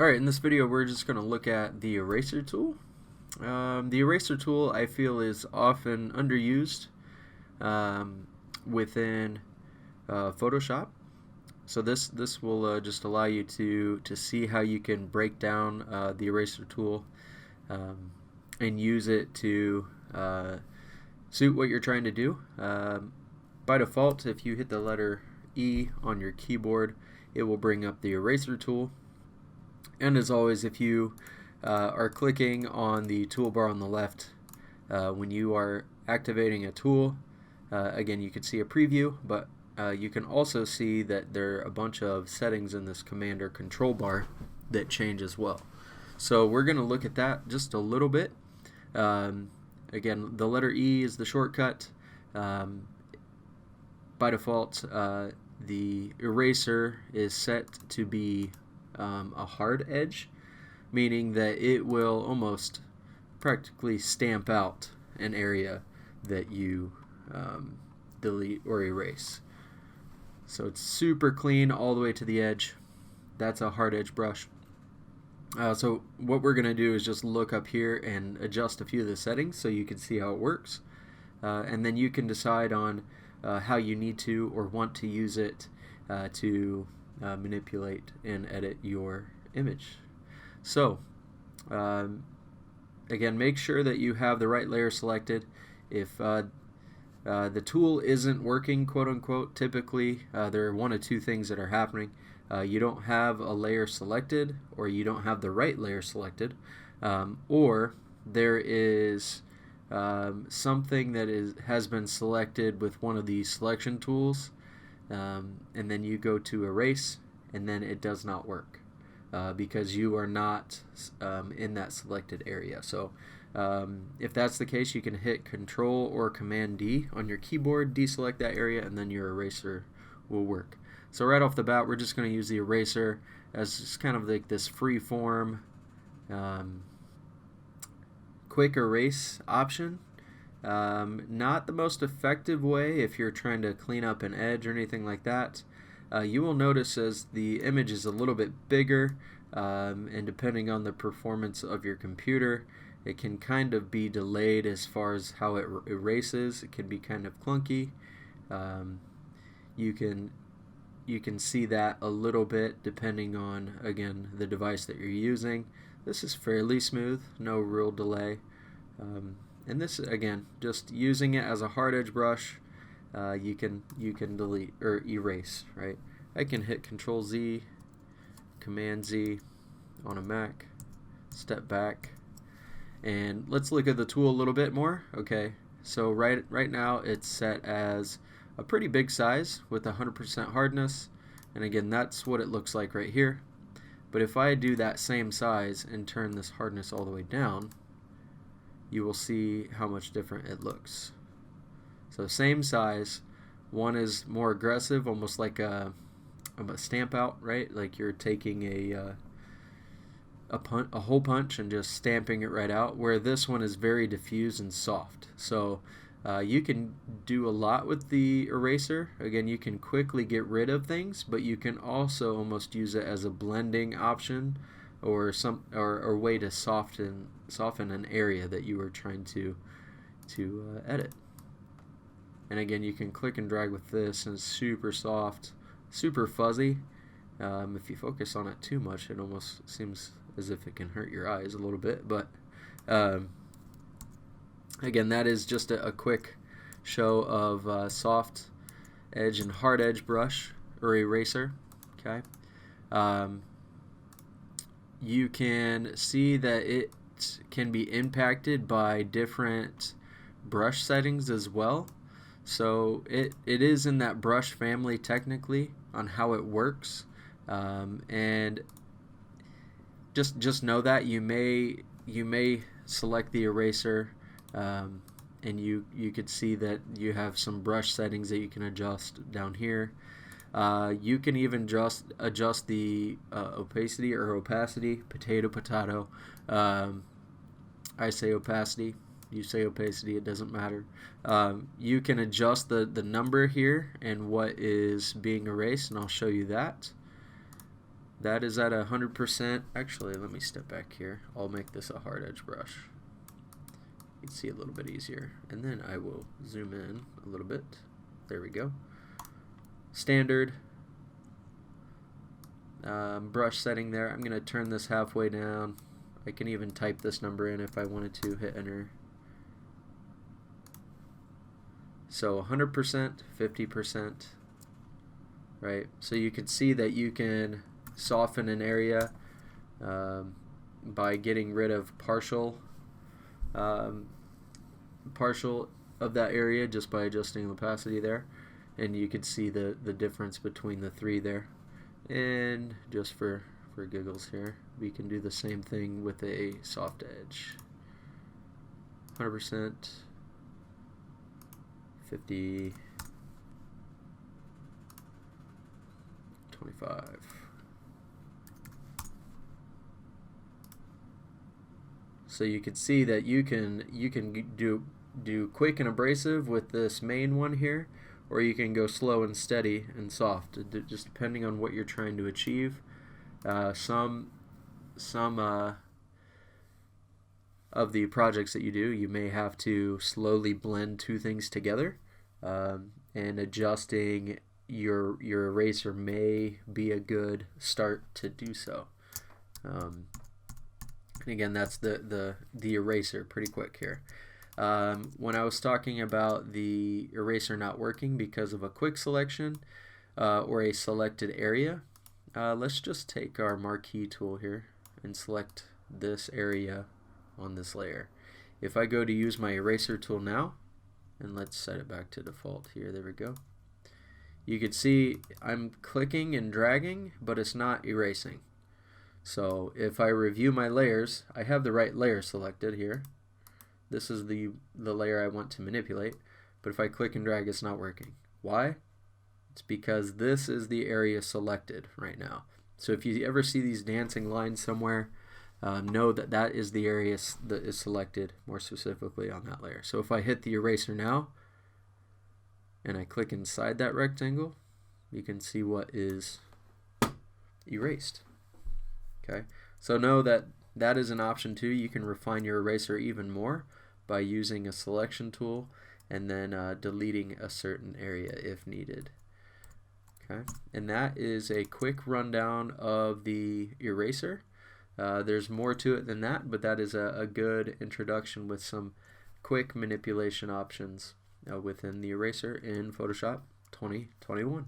Alright, in this video we're just going to look at the eraser tool. The eraser tool I feel is often underused within Photoshop. So this will just allow you to see how you can break down the eraser tool and use it to suit what you're trying to do. By default, if you hit the letter E on your keyboard, it will bring up the eraser tool. And as always, if you are clicking on the toolbar on the left when you are activating a tool, again, you can see a preview, but you can also see that there are a bunch of settings in this command or control bar that change as well. So we're going to look at that just a little bit. Again, the letter E is the shortcut. By default, the eraser is set to be a hard edge, meaning that it will almost practically stamp out an area that you delete or erase. So it's super clean all the way to the edge. That's a hard edge brush. So what we're going to do is just look up here and adjust a few of the settings so you can see how it works. And then you can decide on how you need to or want to use it to manipulate and edit your image. So again, make sure that you have the right layer selected. If the tool isn't working, quote unquote, typically there are one of two things that are happening. You don't have a layer selected, or you don't have the right layer selected, or there is something that has been selected with one of these selection tools, and then you go to erase and then it does not work because you are not in that selected area. So if that's the case, you can hit Control or Command D on your keyboard, deselect that area, and then your eraser will work. So right off the bat, we're just going to use the eraser as just kind of like this free form quick erase option. Not the most effective way if you're trying to clean up an edge or anything like that. You will notice as the image is a little bit bigger, and depending on the performance of your computer, it can kind of be delayed as far as how it erases. It can be kind of clunky. You can see that a little bit depending on, again, the device that you're using. This is fairly smooth, no real delay. And this, again, just using it as a hard edge brush, you can delete or erase, right? I can hit Control Z, Command Z on a Mac, step back, and let's look at the tool a little bit more. Okay, so right now it's set as a pretty big size with 100% hardness, and again, that's what it looks like right here. But if I do that same size and turn this hardness all the way down, you will see how much different it looks. So same size, one is more aggressive, almost like a stamp out, right? Like you're taking a hole punch and just stamping it right out, where this one is very diffuse and soft. So you can do a lot with the eraser. Again, you can quickly get rid of things, but you can also almost use it as a blending option or way to soften an area that you were trying to edit. And again, you can click and drag with this, and it's super soft, super fuzzy. If you focus on it too much, it almost seems as if it can hurt your eyes a little bit. But again, that is just a quick show of soft edge and hard edge brush or eraser. Okay, you can see that it can be impacted by different brush settings as well. So it is in that brush family technically on how it works, and just know that you may select the eraser, and you could see that you have some brush settings that you can adjust down here. You can even adjust the opacity or opacity. Potato. I say opacity. You say opacity. It doesn't matter. You can adjust the number here and what is being erased, and I'll show you that. that is at 100%. Actually, let me step back here. I'll make this a hard edge brush. You can see a little bit easier. And then I will zoom in a little bit. There we go. Standard brush setting there. I'm going to turn this halfway down. I can even type this number in if I wanted to, hit enter. So 100%, 50%, right? So you can see that you can soften an area by getting rid of partial of that area just by adjusting the opacity there, and you can see the difference between the three there. And just for giggles here, we can do the same thing with a soft edge. 100%, 50, 25. So you can see that you can do quick and abrasive with this main one here, or you can go slow and steady and soft, just depending on what you're trying to achieve. Some of the projects that you do, you may have to slowly blend two things together, and adjusting your eraser may be a good start to do so. And again, that's the eraser, pretty quick here. When I was talking about the eraser not working because of a quick selection or a selected area, let's just take our marquee tool here and select this area on this layer. If I go to use my eraser tool now, and let's set it back to default here, there we go. You can see I'm clicking and dragging, but it's not erasing. So if I review my layers, I have the right layer selected here. This is the layer I want to manipulate, but if I click and drag, it's not working. Why? It's because this is the area selected right now. So if you ever see these dancing lines somewhere, know that that is the area that is selected more specifically on that layer. So if I hit the eraser now and I click inside that rectangle, you can see what is erased. Okay, so know that that is an option too. You can refine your eraser even more by using a selection tool and then deleting a certain area if needed. Okay, and that is a quick rundown of the eraser. There's more to it than that, but that is a good introduction with some quick manipulation options within the eraser in Photoshop 2021.